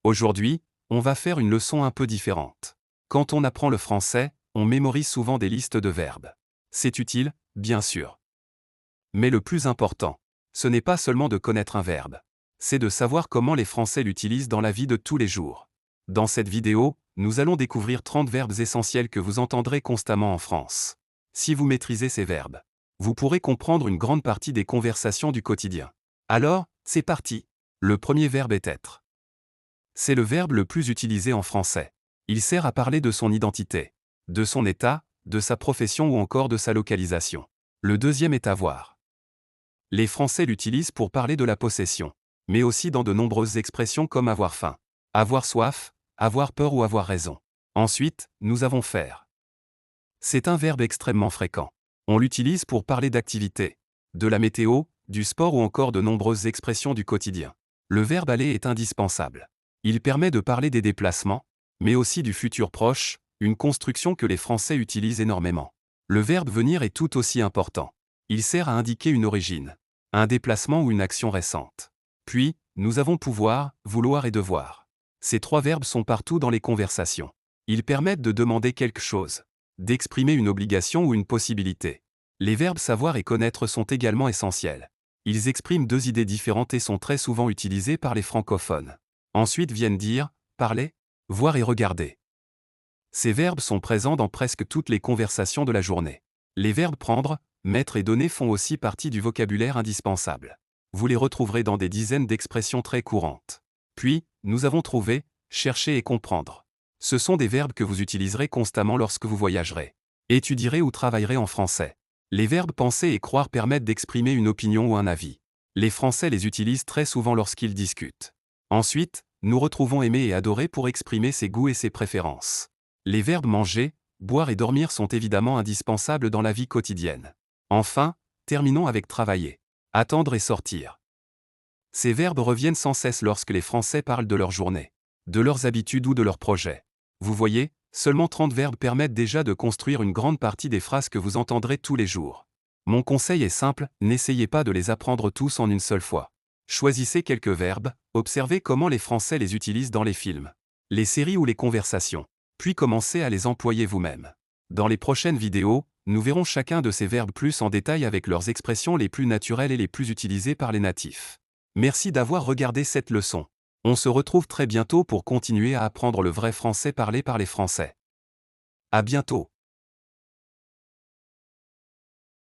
Aujourd'hui, on va faire une leçon un peu différente. Quand on apprend le français, on mémorise souvent des listes de verbes. C'est utile, bien sûr. Mais le plus important, ce n'est pas seulement de connaître un verbe. C'est de savoir comment les Français l'utilisent dans la vie de tous les jours. Dans cette vidéo, nous allons découvrir 30 verbes essentiels que vous entendrez constamment en France. Si vous maîtrisez ces verbes, vous pourrez comprendre une grande partie des conversations du quotidien. Alors, c'est parti. Le premier verbe est être. C'est le verbe le plus utilisé en français. Il sert à parler de son identité, de son état, de sa profession ou encore de sa localisation. Le deuxième est avoir. Les Français l'utilisent pour parler de la possession, mais aussi dans de nombreuses expressions comme avoir faim, avoir soif, avoir peur ou avoir raison. Ensuite, nous avons faire. C'est un verbe extrêmement fréquent. On l'utilise pour parler d'activité, de la météo, du sport ou encore de nombreuses expressions du quotidien. Le verbe aller est indispensable. Il permet de parler des déplacements, mais aussi du futur proche, une construction que les Français utilisent énormément. Le verbe venir est tout aussi important. Il sert à indiquer une origine, un déplacement ou une action récente. Puis, nous avons pouvoir, vouloir et devoir. Ces trois verbes sont partout dans les conversations. Ils permettent de demander quelque chose, d'exprimer une obligation ou une possibilité. Les verbes savoir et connaître sont également essentiels. Ils expriment deux idées différentes et sont très souvent utilisés par les francophones. Ensuite viennent dire, parler, voir et regarder. Ces verbes sont présents dans presque toutes les conversations de la journée. Les verbes prendre, mettre et donner font aussi partie du vocabulaire indispensable. Vous les retrouverez dans des dizaines d'expressions très courantes. Puis, nous avons trouvé, chercher et comprendre. Ce sont des verbes que vous utiliserez constamment lorsque vous voyagerez, étudierez ou travaillerez en français. Les verbes penser et croire permettent d'exprimer une opinion ou un avis. Les Français les utilisent très souvent lorsqu'ils discutent. Ensuite, nous retrouvons aimer et adorer pour exprimer ses goûts et ses préférences. Les verbes manger, boire et dormir sont évidemment indispensables dans la vie quotidienne. Enfin, terminons avec travailler, attendre et sortir. Ces verbes reviennent sans cesse lorsque les Français parlent de leur journée, de leurs habitudes ou de leurs projets. Vous voyez, seulement 30 verbes permettent déjà de construire une grande partie des phrases que vous entendrez tous les jours. Mon conseil est simple, n'essayez pas de les apprendre tous en une seule fois. Choisissez quelques verbes, observez comment les Français les utilisent dans les films, les séries ou les conversations, puis commencez à les employer vous-même. Dans les prochaines vidéos, nous verrons chacun de ces verbes plus en détail avec leurs expressions les plus naturelles et les plus utilisées par les natifs. Merci d'avoir regardé cette leçon. On se retrouve très bientôt pour continuer à apprendre le vrai français parlé par les Français. À bientôt.